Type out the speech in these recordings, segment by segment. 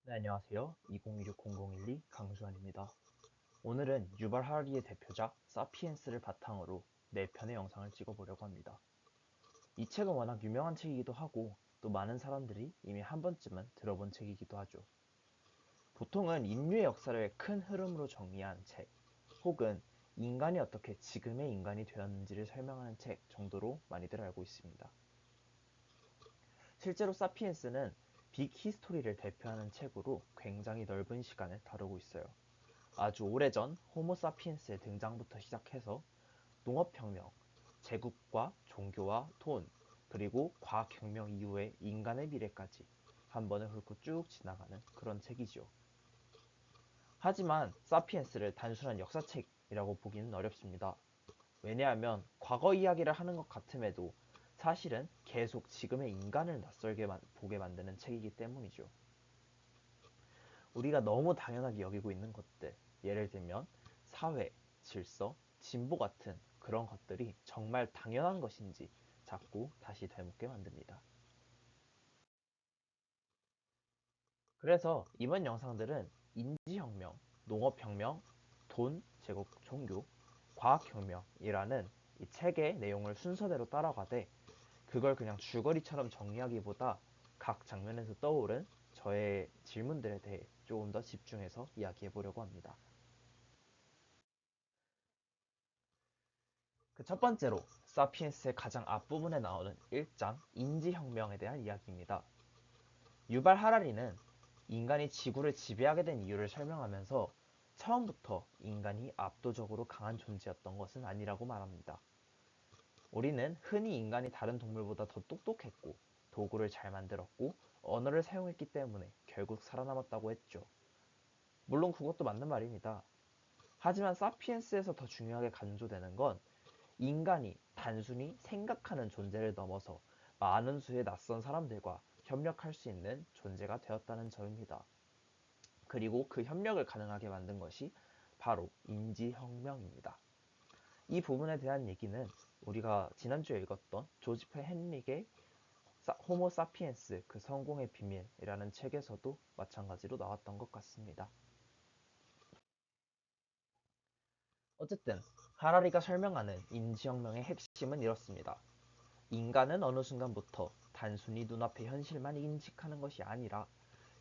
네, 안녕하세요. 2016-0012 강수환입니다. 오늘은 유발 하라리의 대표작 사피엔스를 바탕으로 4편의 영상을 찍어보려고 합니다. 이 책은 워낙 유명한 책이기도 하고 또 많은 사람들이 이미 한 번쯤은 들어본 책이기도 하죠. 보통은 인류의 역사를 큰 흐름으로 정리한 책, 혹은 인간이 어떻게 지금의 인간이 되었는지를 설명하는 책 정도로 많이들 알고 있습니다. 실제로 사피엔스는 빅 히스토리를 대표하는 책으로 굉장히 넓은 시간을 다루고 있어요. 아주 오래전 호모 사피엔스의 등장부터 시작해서 농업혁명, 제국과 종교와 돈, 그리고 과학혁명 이후의 인간의 미래까지 한 번에 훑고 쭉 지나가는 그런 책이죠. 하지만 사피엔스를 단순한 역사책이라고 보기는 어렵습니다. 왜냐하면 과거 이야기를 하는 것 같음에도 사실은 계속 지금의 인간을 낯설게 보게 만드는 책이기 때문이죠. 우리가 너무 당연하게 여기고 있는 것들, 예를 들면 사회, 질서, 진보 같은 그런 것들이 정말 당연한 것인지 자꾸 다시 되묻게 만듭니다. 그래서 이번 영상들은 인지혁명, 농업혁명, 돈, 제국, 종교, 과학혁명이라는 이 책의 내용을 순서대로 따라가되 그걸 그냥 줄거리처럼 정리하기보다 각 장면에서 떠오른 저의 질문들에 대해 조금 더 집중해서 이야기해 보려고 합니다. 그 첫 번째로 사피엔스의 가장 앞부분에 나오는 1장 인지혁명에 대한 이야기입니다. 유발 하라리는 인간이 지구를 지배하게 된 이유를 설명하면서 처음부터 인간이 압도적으로 강한 존재였던 것은 아니라고 말합니다. 우리는 흔히 인간이 다른 동물보다 더 똑똑했고 도구를 잘 만들었고 언어를 사용했기 때문에 결국 살아남았다고 했죠. 물론 그것도 맞는 말입니다. 하지만 사피엔스에서 더 중요하게 강조되는 건 인간이 단순히 생각하는 존재를 넘어서 많은 수의 낯선 사람들과 협력할 수 있는 존재가 되었다는 점입니다. 그리고 그 협력을 가능하게 만든 것이 바로 인지혁명입니다. 이 부분에 대한 얘기는 우리가 지난주에 읽었던 조지프 헨릭의 호모 사피엔스 그 성공의 비밀이라는 책에서도 마찬가지로 나왔던 것 같습니다. 어쨌든 하라리가 설명하는 인지혁명의 핵심은 이렇습니다. 인간은 어느 순간부터 단순히 눈앞의 현실만 인식하는 것이 아니라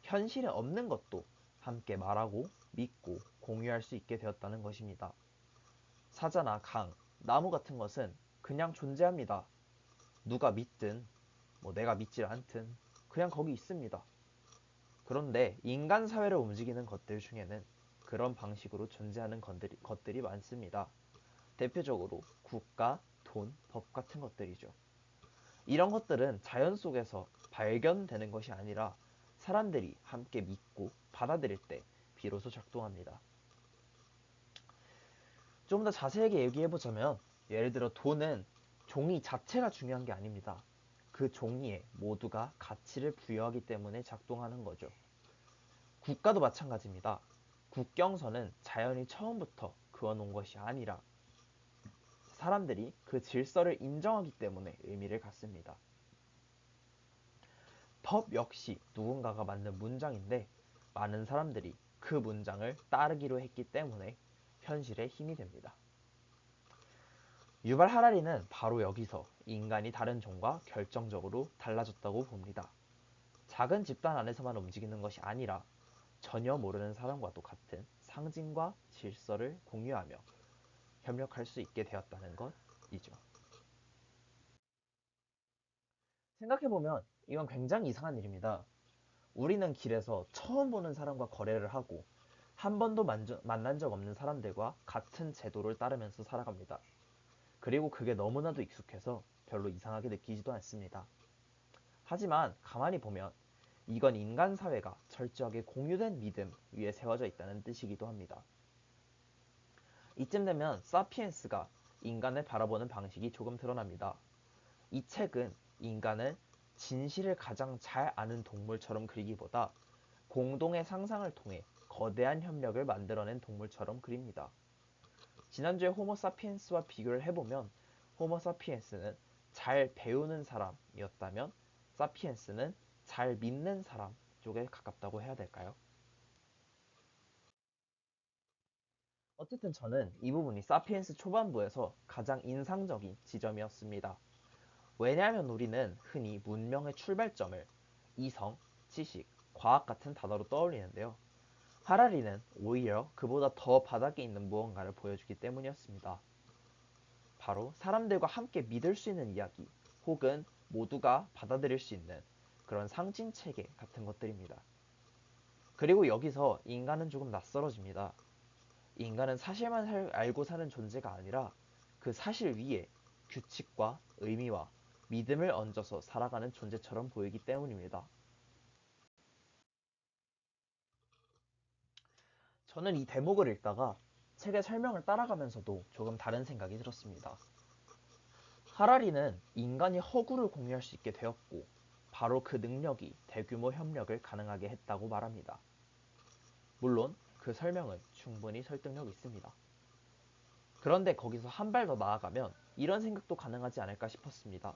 현실에 없는 것도 함께 말하고 믿고 공유할 수 있게 되었다는 것입니다. 사자나 강, 나무 같은 것은 그냥 존재합니다. 누가 믿든 내가 믿질 않든 그냥 거기 있습니다. 그런데 인간 사회를 움직이는 것들 중에는 그런 방식으로 존재하는 것들이 많습니다. 대표적으로 국가, 돈, 법 같은 것들이죠. 이런 것들은 자연 속에서 발견되는 것이 아니라 사람들이 함께 믿고 받아들일 때 비로소 작동합니다. 좀 더 자세하게 얘기해보자면 예를 들어 돈은 종이 자체가 중요한 게 아닙니다. 그 종이에 모두가 가치를 부여하기 때문에 작동하는 거죠. 국가도 마찬가지입니다. 국경선은 자연이 처음부터 그어놓은 것이 아니라 사람들이 그 질서를 인정하기 때문에 의미를 갖습니다. 법 역시 누군가가 만든 문장인데 많은 사람들이 그 문장을 따르기로 했기 때문에 현실에 힘이 됩니다. 유발 하라리는 바로 여기서 인간이 다른 종과 결정적으로 달라졌다고 봅니다. 작은 집단 안에서만 움직이는 것이 아니라 전혀 모르는 사람과도 같은 상징과 질서를 공유하며 협력할 수 있게 되었다는 것이죠. 생각해보면 이건 굉장히 이상한 일입니다. 우리는 길에서 처음 보는 사람과 거래를 하고 한 번도 만난 적 없는 사람들과 같은 제도를 따르면서 살아갑니다. 그리고 그게 너무나도 익숙해서 별로 이상하게 느끼지도 않습니다. 하지만 가만히 보면 이건 인간 사회가 철저하게 공유된 믿음 위에 세워져 있다는 뜻이기도 합니다. 이쯤 되면 사피엔스가 인간을 바라보는 방식이 조금 드러납니다. 이 책은 인간을 진실을 가장 잘 아는 동물처럼 그리기보다 공동의 상상을 통해 거대한 협력을 만들어낸 동물처럼 그립니다. 지난주에 호모 사피엔스와 비교를 해보면 호모 사피엔스는 잘 배우는 사람이었다면 사피엔스는 잘 믿는 사람 쪽에 가깝다고 해야 될까요? 어쨌든 저는 이 부분이 사피엔스 초반부에서 가장 인상적인 지점이었습니다. 왜냐하면 우리는 흔히 문명의 출발점을 이성, 지식, 과학 같은 단어로 떠올리는데요. 하라리는 오히려 그보다 더 바닥에 있는 무언가를 보여주기 때문이었습니다. 바로 사람들과 함께 믿을 수 있는 이야기, 혹은 모두가 받아들일 수 있는 그런 상징 체계 같은 것들입니다. 그리고 여기서 인간은 조금 낯설어집니다. 인간은 사실만 알고 사는 존재가 아니라 그 사실 위에 규칙과 의미와 믿음을 얹어서 살아가는 존재처럼 보이기 때문입니다. 저는 이 대목을 읽다가 책의 설명을 따라가면서도 조금 다른 생각이 들었습니다. 하라리는 인간이 허구를 공유할 수 있게 되었고, 바로 그 능력이 대규모 협력을 가능하게 했다고 말합니다. 물론 그 설명은 충분히 설득력 있습니다. 그런데 거기서 한 발 더 나아가면 이런 생각도 가능하지 않을까 싶었습니다.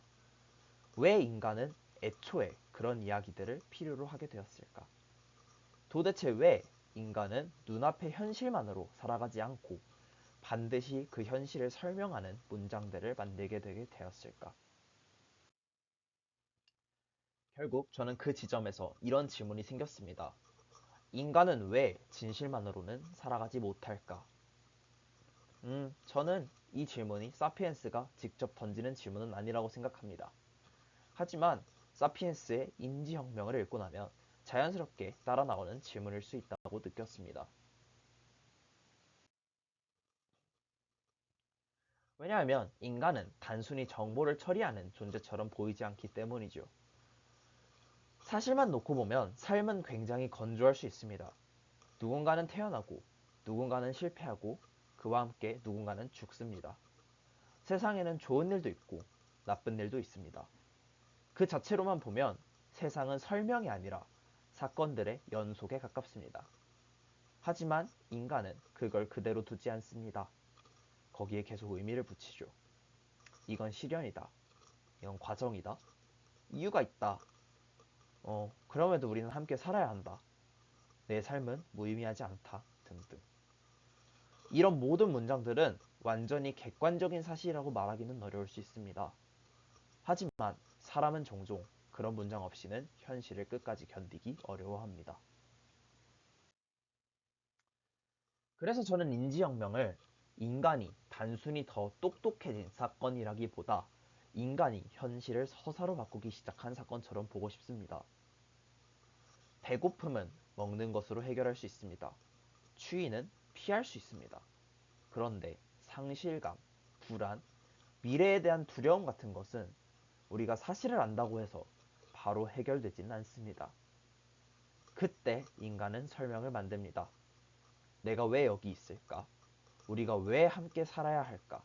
왜 인간은 애초에 그런 이야기들을 필요로 하게 되었을까? 도대체 왜 인간은 눈앞의 현실만으로 살아가지 않고 반드시 그 현실을 설명하는 문장들을 만들게 되게 되었을까? 결국 저는 그 지점에서 이런 질문이 생겼습니다. 인간은 왜 진실만으로는 살아가지 못할까? 저는 이 질문이 사피엔스가 직접 던지는 질문은 아니라고 생각합니다. 하지만 사피엔스의 인지혁명을 읽고 나면 자연스럽게 따라 나오는 질문일 수 있다고 느꼈습니다. 왜냐하면 인간은 단순히 정보를 처리하는 존재처럼 보이지 않기 때문이죠. 사실만 놓고 보면 삶은 굉장히 건조할 수 있습니다. 누군가는 태어나고, 누군가는 실패하고, 그와 함께 누군가는 죽습니다. 세상에는 좋은 일도 있고, 나쁜 일도 있습니다. 그 자체로만 보면 세상은 설명이 아니라 사건들의 연속에 가깝습니다. 하지만 인간은 그걸 그대로 두지 않습니다. 거기에 계속 의미를 붙이죠. 이건 시련이다. 이건 과정이다. 이유가 있다. 그럼에도 우리는 함께 살아야 한다. 내 삶은 무의미하지 않다. 등등. 이런 모든 문장들은 완전히 객관적인 사실이라고 말하기는 어려울 수 있습니다. 하지만 사람은 종종 그런 문장 없이는 현실을 끝까지 견디기 어려워합니다. 그래서 저는 인지혁명을 인간이 단순히 더 똑똑해진 사건이라기보다 인간이 현실을 서사로 바꾸기 시작한 사건처럼 보고 싶습니다. 배고픔은 먹는 것으로 해결할 수 있습니다. 추위는 피할 수 있습니다. 그런데 상실감, 불안, 미래에 대한 두려움 같은 것은 우리가 사실을 안다고 해서 바로 해결되지는 않습니다. 그때 인간은 설명을 만듭니다. 내가 왜 여기 있을까? 우리가 왜 함께 살아야 할까?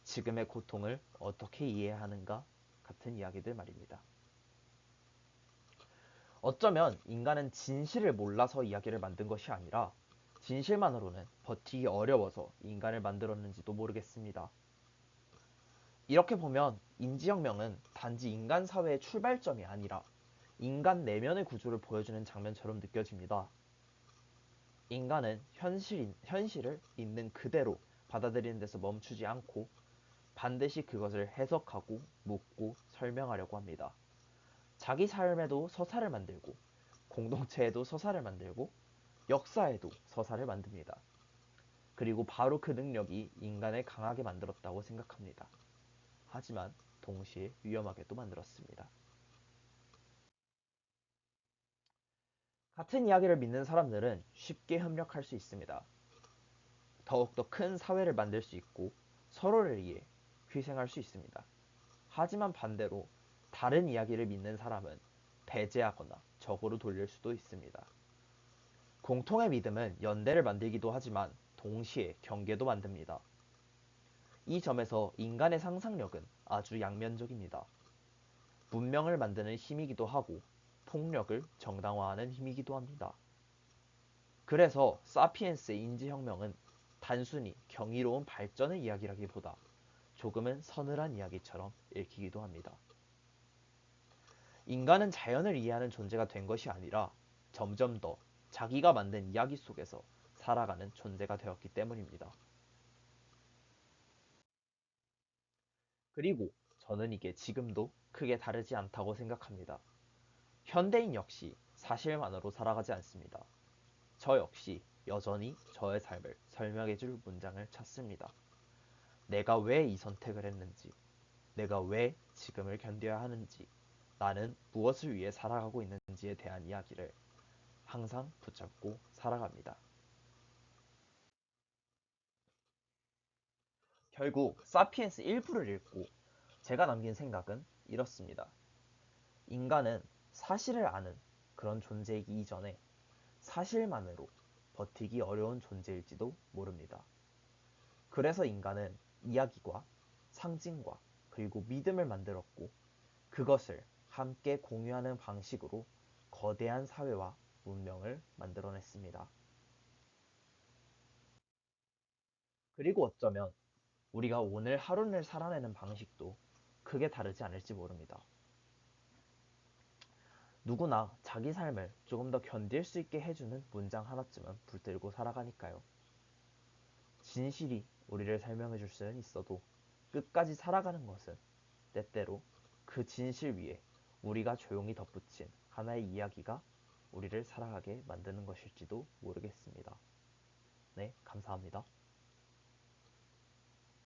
지금의 고통을 어떻게 이해하는가? 같은 이야기들 말입니다. 어쩌면 인간은 진실을 몰라서 이야기를 만든 것이 아니라 진실만으로는 버티기 어려워서 인간을 만들었는지도 모르겠습니다. 이렇게 보면 인지혁명은 단지 인간 사회의 출발점이 아니라 인간 내면의 구조를 보여주는 장면처럼 느껴집니다. 인간은 현실을 있는 그대로 받아들이는 데서 멈추지 않고 반드시 그것을 해석하고 묻고 설명하려고 합니다. 자기 삶에도 서사를 만들고 공동체에도 서사를 만들고 역사에도 서사를 만듭니다. 그리고 바로 그 능력이 인간을 강하게 만들었다고 생각합니다. 하지만 동시에 위험하게도 만들었습니다. 같은 이야기를 믿는 사람들은 쉽게 협력할 수 있습니다. 더욱더 큰 사회를 만들 수 있고 서로를 위해 희생할 수 있습니다. 하지만 반대로 다른 이야기를 믿는 사람은 배제하거나 적으로 돌릴 수도 있습니다. 공통의 믿음은 연대를 만들기도 하지만 동시에 경계도 만듭니다. 이 점에서 인간의 상상력은 아주 양면적입니다. 문명을 만드는 힘이기도 하고 폭력을 정당화하는 힘이기도 합니다. 그래서 사피엔스의 인지혁명은 단순히 경이로운 발전의 이야기라기보다 조금은 서늘한 이야기처럼 읽히기도 합니다. 인간은 자연을 이해하는 존재가 된 것이 아니라 점점 더 자기가 만든 이야기 속에서 살아가는 존재가 되었기 때문입니다. 그리고 저는 이게 지금도 크게 다르지 않다고 생각합니다. 현대인 역시 사실만으로 살아가지 않습니다. 저 역시 여전히 저의 삶을 설명해줄 문장을 찾습니다. 내가 왜 이 선택을 했는지, 내가 왜 지금을 견뎌야 하는지, 나는 무엇을 위해 살아가고 있는지에 대한 이야기를 항상 붙잡고 살아갑니다. 결국 사피엔스 일부를 읽고 제가 남긴 생각은 이렇습니다. 인간은 사실을 아는 그런 존재이기 이전에 사실만으로 버티기 어려운 존재일지도 모릅니다. 그래서 인간은 이야기과 상징과 그리고 믿음을 만들었고 그것을 함께 공유하는 방식으로 거대한 사회와 문명을 만들어냈습니다. 그리고 어쩌면 우리가 오늘 하루를 살아내는 방식도 크게 다르지 않을지 모릅니다. 누구나 자기 삶을 조금 더 견딜 수 있게 해주는 문장 하나쯤은 붙들고 살아가니까요. 진실이 우리를 설명해 줄 수는 있어도 끝까지 살아가는 것은 때때로 그 진실 위에 우리가 조용히 덧붙인 하나의 이야기가 우리를 살아가게 만드는 것일지도 모르겠습니다. 네, 감사합니다.